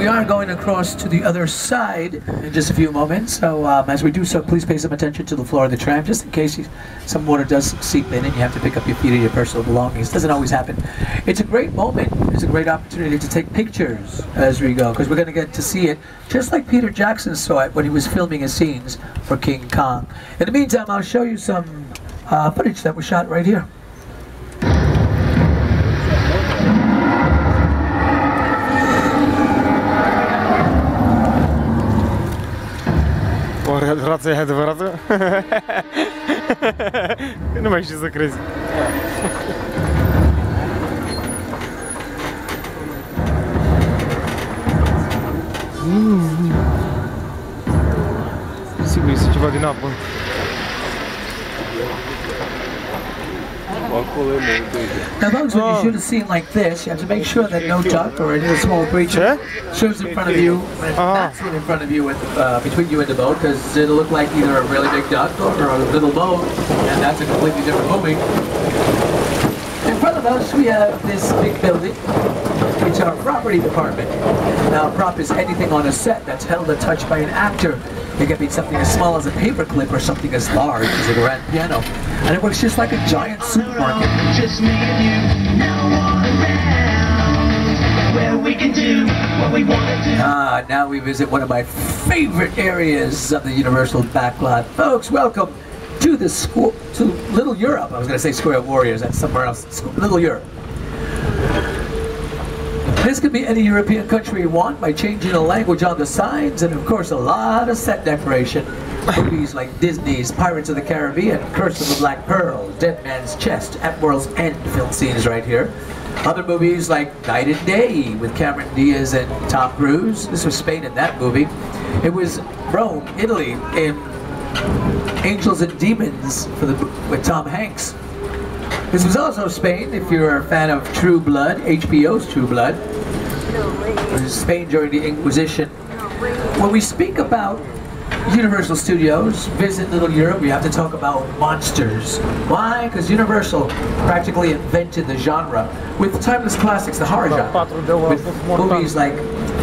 we are going across to the other side in just a few moments. So as we do so, please pay some attention to the floor of the tram, just in case some water does seep in and you have to pick up your feet or your personal belongings. It doesn't always happen. It's a great moment. It's a great opportunity to take pictures as we go, because we're going to get to see it just like Peter Jackson saw it when he was filming his scenes for King Kong. In the meantime, I'll show you some footage that was shot right here. Racja head wraca. No ma się zakryć. Sigur se ceva din apă. Now those, when you shoot a scene like this, you have to make sure that no duck or any small creature shoots in front of you, not shoot in front of you, with, between you and the boat, because it'll look like either a really big duck or a little boat, and that's a completely different movie. In front of us, we have this big building. It's our property department. Now, a prop is anything on a set that's held or touched by an actor. It can be something as small as a paperclip or something as large as a grand piano. And it works just like a giant supermarket. Just me and you, now all around, where we can do what we want to do. Now we visit one of my favorite areas of the Universal backlot. Folks, welcome to the school, to Little Europe. I was going to say Square Warriors, that's somewhere else. Little Europe. This could be any European country you want by changing the language on the signs, and of course a lot of set decoration. Movies like Disney's Pirates of the Caribbean, Curse of the Black Pearl, Dead Man's Chest, At World's End film scenes right here. Other movies like Night and Day with Cameron Diaz and Tom Cruise. This was Spain in that movie. It was Rome, Italy in Angels and Demons with Tom Hanks. This was also Spain, if you're a fan of True Blood, HBO's True Blood. It was Spain during the Inquisition. When we speak about Universal Studios, visit Little Europe, we have to talk about monsters. Why? Because Universal practically invented the genre with timeless classics, the horror genre, with movies like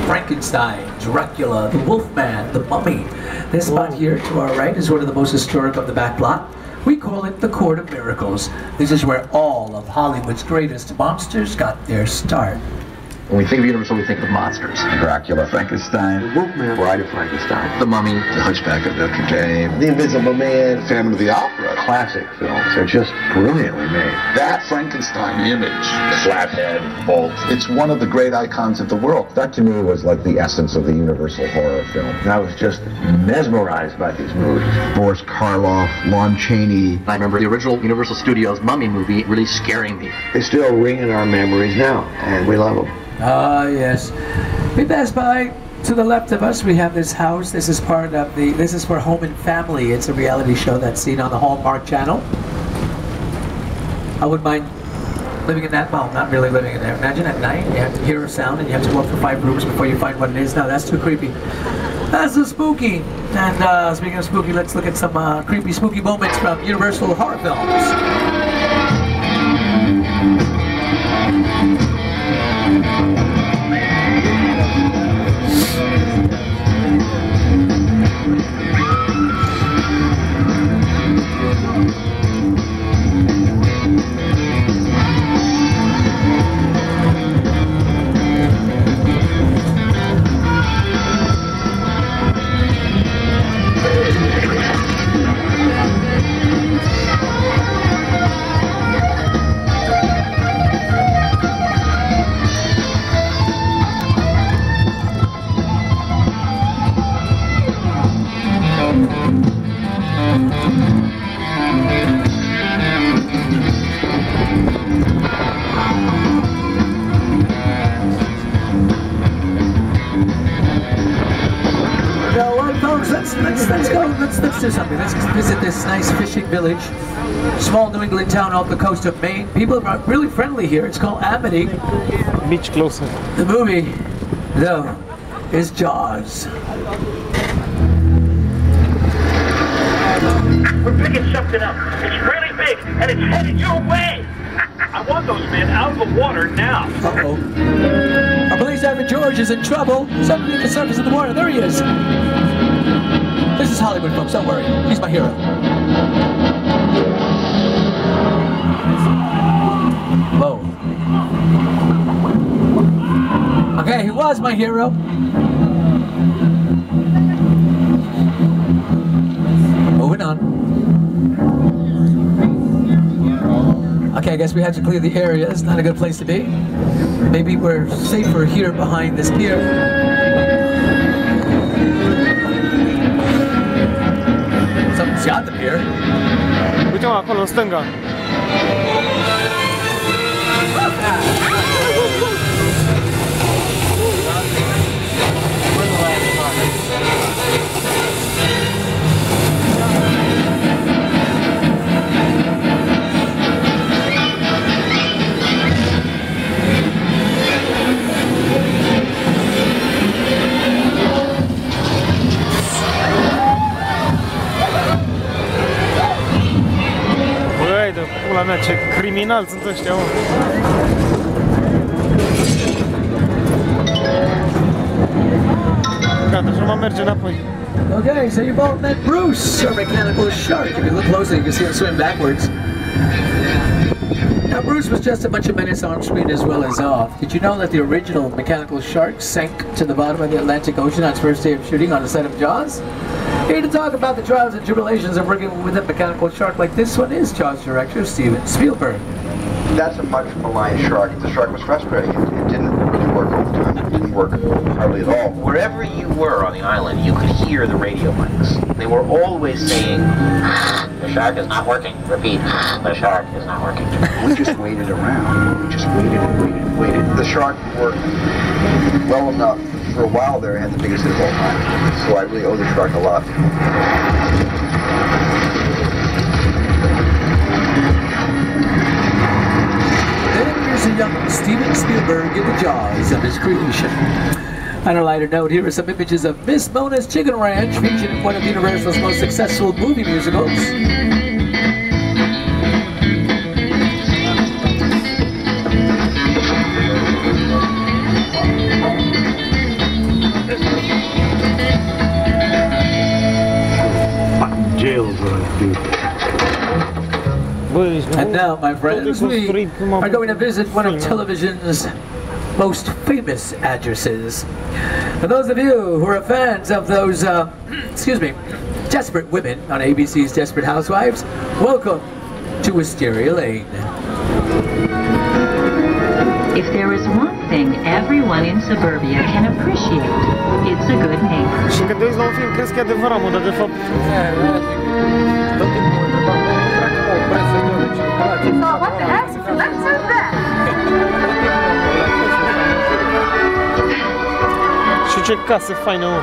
Frankenstein, Dracula, the Wolfman, the Mummy. This spot here to our right is one of the most historic of the back lot. We call it the Court of Miracles. This is where all of Hollywood's greatest monsters got their start. When we think of Universal, we think of monsters. Dracula, Frankenstein, the Wolfman, Bride of Frankenstein, the Mummy, the Hunchback of Notre Dame, The Invisible Man, Phantom of the Opera. Classic films. They're just brilliantly made. That Frankenstein image, the Flathead, Bolt. It's one of the great icons of the world. That to me was like the essence of the Universal horror film. And I was just mesmerized by these movies. Boris Karloff, Lon Chaney. I remember the original Universal Studios Mummy movie really scaring me. They still ring in our memories now, and we love them. Ah, yes. We pass by. To the left of us, we have this house. This is part of this is for Home and Family. It's a reality show that's seen on the Hallmark Channel. I wouldn't mind living in that. Well, not really living in there. Imagine at night, you have to hear a sound and you have to walk for 5 rooms before you find what it is. No, that's too creepy. That's so spooky. And speaking of spooky, let's look at some creepy, spooky moments from Universal horror films. Let's do something. Let's visit this nice fishing village, small New England town off the coast of Maine. People are really friendly here. It's called Amity. Beach closer. The movie, though, is Jaws. We're picking something up. It's really big, and it's headed your way. I want those men out of the water now. Uh-oh. Police Private George is in trouble. Somebody at the surface of the water. There he is. This is Hollywood, folks. Don't worry. He's my hero. Whoa. Okay, he was my hero. Moving on. Okay, I guess we had to clear the area. It's not a good place to be. Maybe we're safer here behind this pier. Something's got the pier. Uite mă, acolo, în stânga. Băi, de pula mea, ce criminali sunt ăștia, mă. Gata, și mă merge înapoi. Okay, so you both met Bruce, our mechanical shark. If you look closely, you can see him swim backwards. Now, Bruce was just a bunch of minutes on screen as well as off. Did you know that the original mechanical shark sank to the bottom of the Atlantic Ocean on its first day of shooting on the set of Jaws? Here to talk about the trials and tribulations of working with a mechanical shark like this one is Jaws director Steven Spielberg. That's a much maligned shark. The shark was frustrating. It didn't really work all the time. It didn't work hardly at all. Wherever you were on the island, you could hear the radio mics. They were always saying, "The shark is not working." Repeat, "The shark is not working." We just waited around. We just waited and waited and waited. The shark worked well enough. For a while there, I had the biggest hit of all time. So I really owe the shark a lot. There's a young Steven Spielberg in the jaws of his creation. On a lighter note, here are some images of Miss Mona's Chicken Ranch, featured in one of Universal's most successful movie musicals. And now, my friends, we are going to visit one of television's most famous addresses. For those of you who are fans of those, desperate women on ABC's Desperate Housewives, welcome to Wisteria Lane. If there is one thing everyone in suburbia can appreciate, it's a good neighbor. Și când te uiți la un film, crezi că e adevărat, mă, dar de fapt... What the heck? Let's do that! Și ce casă faină, mă.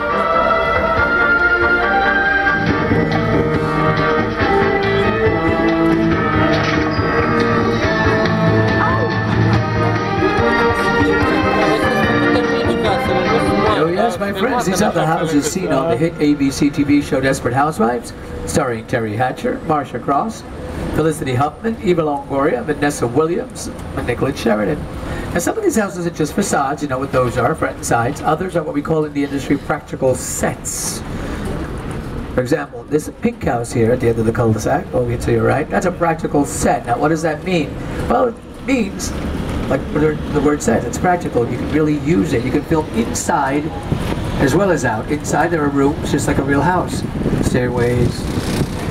Oh yes, my friends, these are the houses seen on the hit ABC TV show Desperate Housewives, starring Terry Hatcher, Marcia Cross, Felicity Huffman, Eva Longoria, Vanessa Williams, and Nicholas Sheridan. And some of these houses are just facades, you know what those are, front and sides. Others are what we call in the industry practical sets. For example, this pink house here at the end of the cul-de-sac, over to your right, that's a practical set. Now what does that mean? Well, it means, like the word says, it's practical. You can really use it. You can film inside as well as out. Inside there are rooms just like a real house. Stairways,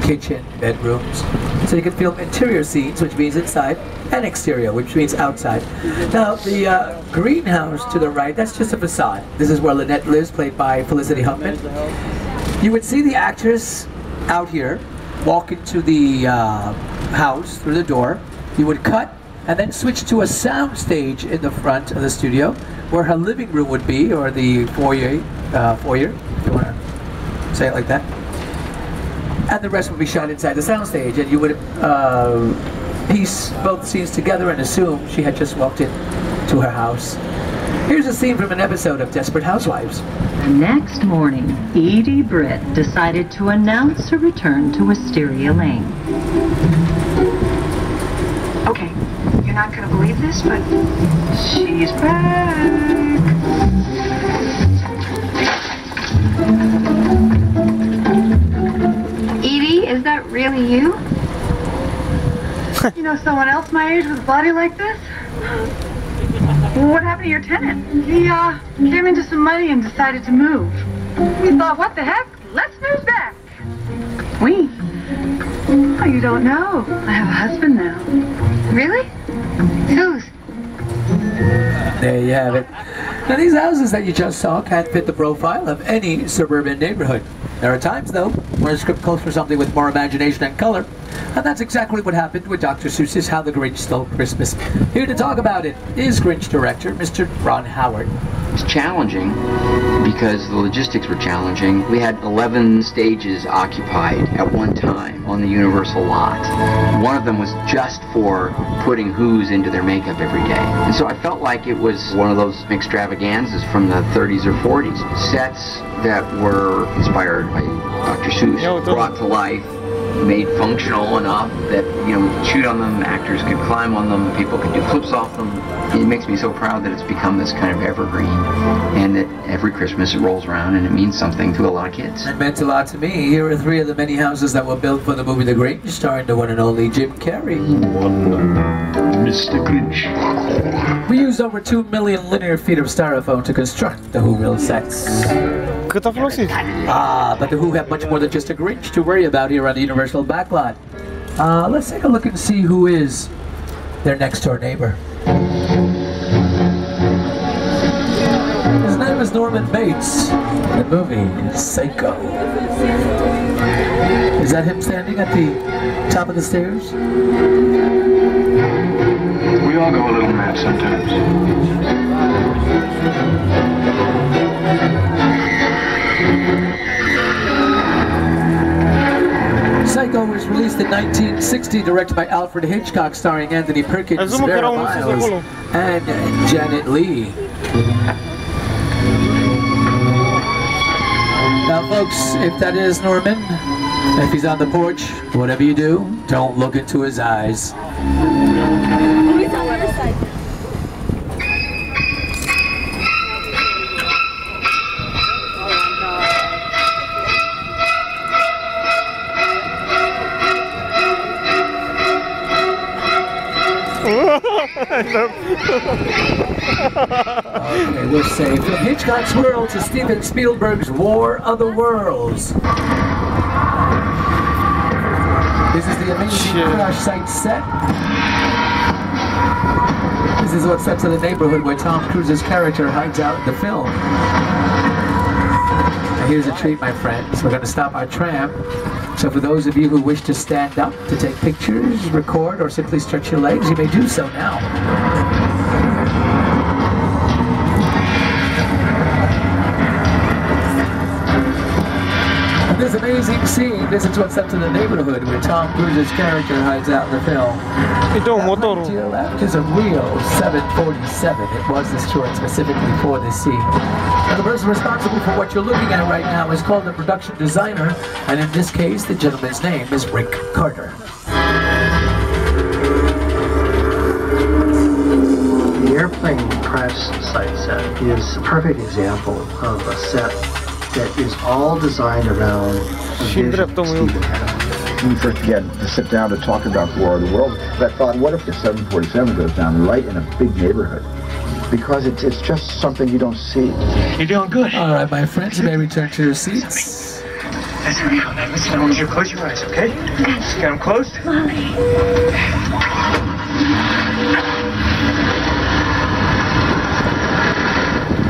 kitchen, bedrooms. So you can film interior scenes, which means inside, and exterior, which means outside. Now, the greenhouse to the right, that's just a facade. This is where Lynette lives, played by Felicity Huffman. You would see the actress out here walk into the house through the door. You would cut and then switch to a sound stage in the front of the studio where her living room would be, or the foyer, if you want to say it like that. And the rest would be shot inside the soundstage, and you would piece both scenes together and assume she had just walked in to her house. Here's a scene from an episode of Desperate Housewives. The next morning, Edie Britt decided to announce her return to Wisteria Lane. Okay, you're not gonna believe this, but she's back. You know someone else my age with a body like this? Well, what happened to your tenant? He came into some money and decided to move. We thought, what the heck? Let's move back. We? Oh, you don't know. I have a husband now. Really? Whose? There you have it. Now these houses that you just saw can't fit the profile of any suburban neighborhood. There are times, though, where a script calls for something with more imagination and color, and that's exactly what happened with Dr. Seuss's How the Grinch Stole Christmas. Here to talk about it is Grinch director, Mr. Ron Howard. It's challenging because the logistics were challenging. We had 11 stages occupied at one time on the Universal lot. One of them was just for putting Who's into their makeup every day. And so I felt like it was one of those extravaganzas from the 30s or 40s. Sets that were inspired by Dr. Seuss, brought to life, made functional enough that, you know, we could shoot on them, actors could climb on them, people could do flips off them. It makes me so proud that it's become this kind of evergreen, and that every Christmas it rolls around and it means something to a lot of kids. It meant a lot to me. Here are 3 of the many houses that were built for the movie The Grinch, starring the one and only Jim Carrey. Mr. Grinch. We used over 2 million linear feet of styrofoam to construct the Whoville sets. Cât a folosit? But the Who have much more than just a Grinch to worry about here on the Universal backlot. Let's take a look and see who is their next door neighbor. His name is Norman Bates. The movie is Psycho. Is that him standing at the top of the stairs? We all go a little mad sometimes. Psycho was released in 1960, directed by Alfred Hitchcock, starring Anthony Perkins, Vera Miles, and Janet Leigh. Now, folks, if that is Norman, if he's on the porch, whatever you do, don't look into his eyes. He's on the other side. Okay, we're safe. From Hitchcock's World to Steven Spielberg's War of the Worlds. This is the amazing crash site set. This is what's set to the neighborhood where Tom Cruise's character hides out in the film. Now here's a treat, my friends. We're going to stop our tram. So for those of you who wish to stand up to take pictures, record, or simply stretch your legs, you may do so now. This amazing scene, this is what's up to the neighborhood where Tom Cruise's character hides out in the film. That right to your left is a real 747. It was destroyed specifically for this scene. Now, the person responsible for what you're looking at right now is called the production designer, and in this case, the gentleman's name is Rick Carter. The airplane crash site set is a perfect example of a set that is all designed around a vision Steven had. When we first began to sit down to talk about War of the Worlds, I thought, what if the 747 goes down right in a big neighborhood? Because it's just something you don't see. You're doing good. All right, my friends, you may return to your seats. That's right. Now listen, I want you to close your eyes, okay? Just get them closed.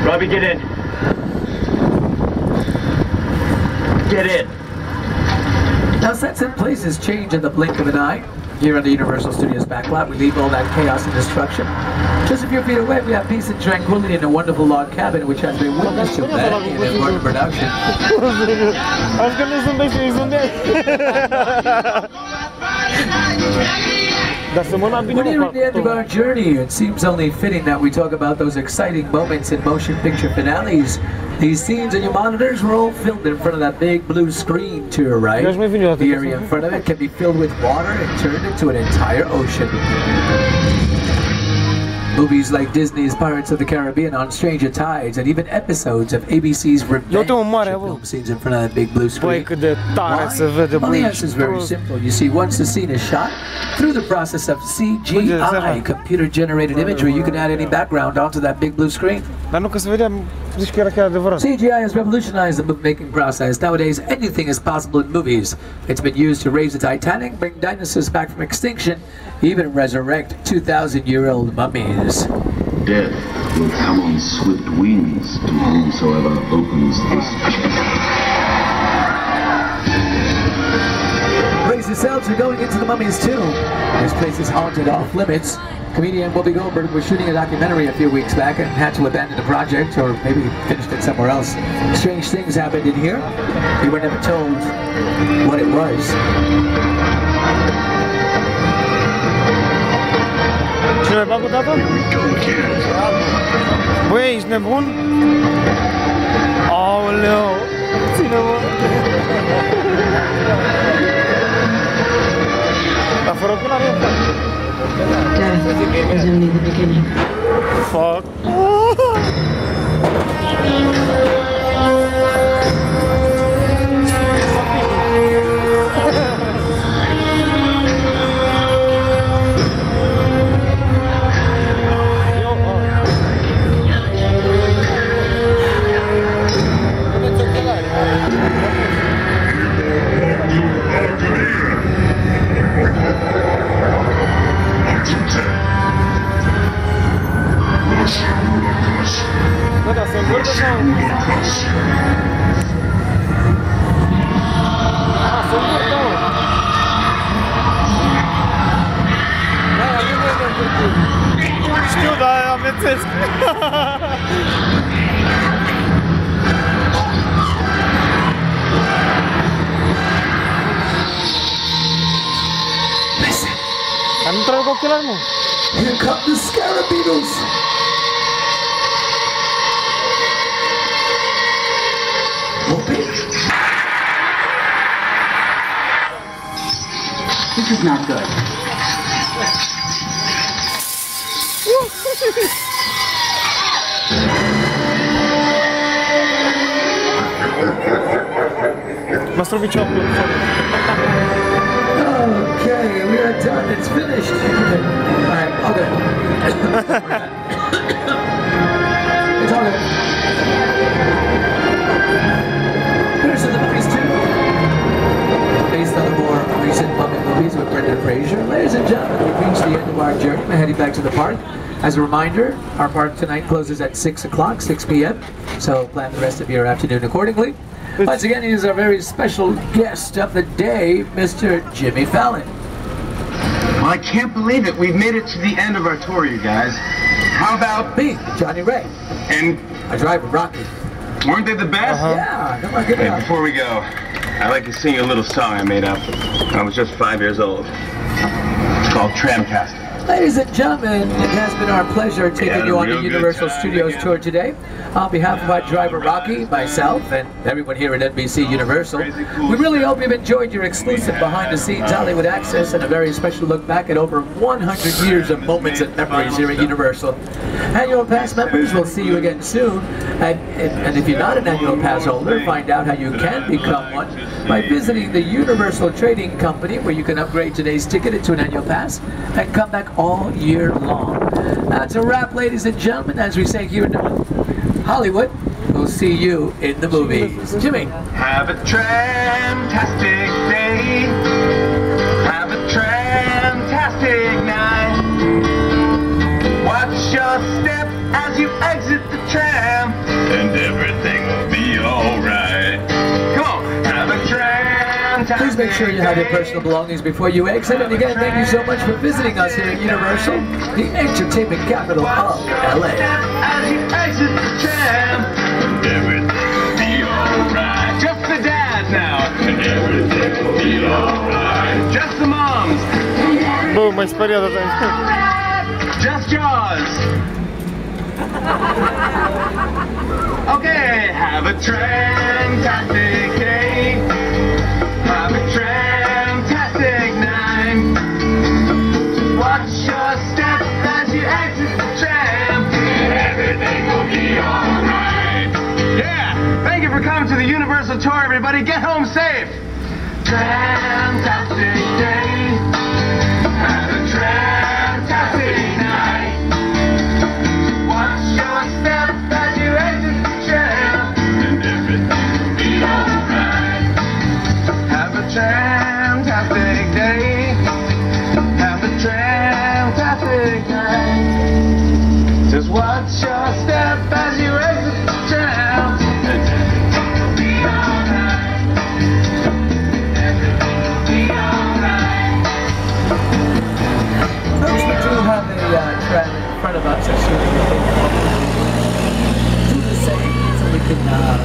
Robbie, get in. Get in. Now, sets and places change in the blink of an eye. Here at the Universal Studios backlot, we leave all that chaos and destruction. Just a few feet away, we have peace and tranquility in a wonderful log cabin, which has been witness to many an important production. We're nearing the end of our journey. It seems only fitting that we talk about those exciting moments in motion picture finales. These scenes on your monitors were all filmed in front of that big blue screen to your right. The area in front of it can be filled with water and turned into an entire ocean. Movies like Disney's Pirates of the Caribbean on Stranger Tides, and even episodes of ABC's Revenge film scenes in front of that big blue screen. Why? Well, the answer is very simple. You see, once the scene is shot, through the process of CGI, computer-generated imagery, you can add any background onto that big blue screen. CGI has revolutionized the movie-making process. Nowadays, anything is possible in movies. It's been used to raise the Titanic, bring dinosaurs back from extinction, even resurrect 2,000-year-old mummies. Death will come on swift wings to whomsoever opens this chest. Brace yourselves, we're going into the Mummy's tomb. This place is haunted, off limits. Comedian Whoopi Goldberg was shooting a documentary a few weeks back and had to abandon the project, or maybe finished it somewhere else. Strange things happened in here. We were never told what it was. Here we go again. Băi, ești nebun? Aoleu! Ține-mă! Dar fără oculari e fac. Death is only the beginning. Fuck. Știu, dar amețesc. Listen. Dar nu trebuie cu ochelari, mă. Here come the Scarabeetles. Whoopi? This is not good. Must have been chocolate. Okay, we are done. It's finished. Alright, all good. It's all good. Here's the Mummy's tomb. Based on the more recent Mummy movies with Brendan Fraser. Ladies and gentlemen, we've reached the end of our journey. We're heading back to the park. As a reminder, our park tonight closes at 6 o'clock, 6 p.m. So plan the rest of your afternoon accordingly. Once again, he is our very special guest of the day, Mr. Jimmy Fallon. Well, I can't believe it. We've made it to the end of our tour, you guys. How about me, Johnny Ray, and our driver, Rocky? Weren't they the best? Yeah, come on, give it up. Before we go, I'd like to sing you a little song I made up when I was just 5 years old. It's called Tramcasting. Ladies and gentlemen, it has been our pleasure taking you on the Universal Studios tour today. On behalf of our driver Rocky, myself, and everyone here at NBC Universal, we really hope you've enjoyed your exclusive behind-the-scenes Hollywood access and a very special look back at over 100 years of moments and memories here at Universal. Annual Pass members, we'll see you again soon. And if you're not an Annual Pass holder, find out how you can become one by visiting the Universal Trading Company, where you can upgrade today's ticket into an Annual Pass and come back all year long. That's a wrap, ladies and gentlemen, as we say here in Hollywood. We'll see you in the movies. Jimmy. Have a tramtastic day. Have a tramtastic night. Watch your step as you exit the tram, and everything will be alright. Come on, have a tramtastic. Please make sure you have your personal belongings before you exit. And again, thank you so much for visiting us here at Universal, the entertainment capital of LA. As you exit the tram, and everything will be alright. Just the dads now, and everything will be alright. Just the moms. Boom, my speriat. Just yours. Okay, have a tramtastic day. Have a tramtastic night. Watch your step as you exit the tram. Thank you for coming to the Universal Tour, everybody. Get home safe. Fantastic day. Have a fantastic night. Watch your step as you exit the trail, and everything will be alright. Have a fantastic day. Have a fantastic night. Just watch your step as you exit the trail, and everything will be alright. Everything will be alright. Folks, we do have a tram in front of us. I should do the same so we can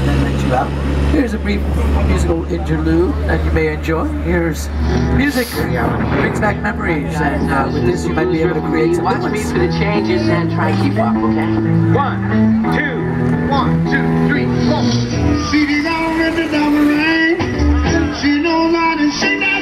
then let you out. Here's a brief musical interlude that you may enjoy. Here's music, brings back memories, and with this you might be able to create some Watch me moments. for the changes and try to keep up, okay? 1, 2, 3, 4. CD's already down the rain. She knows how to shake that.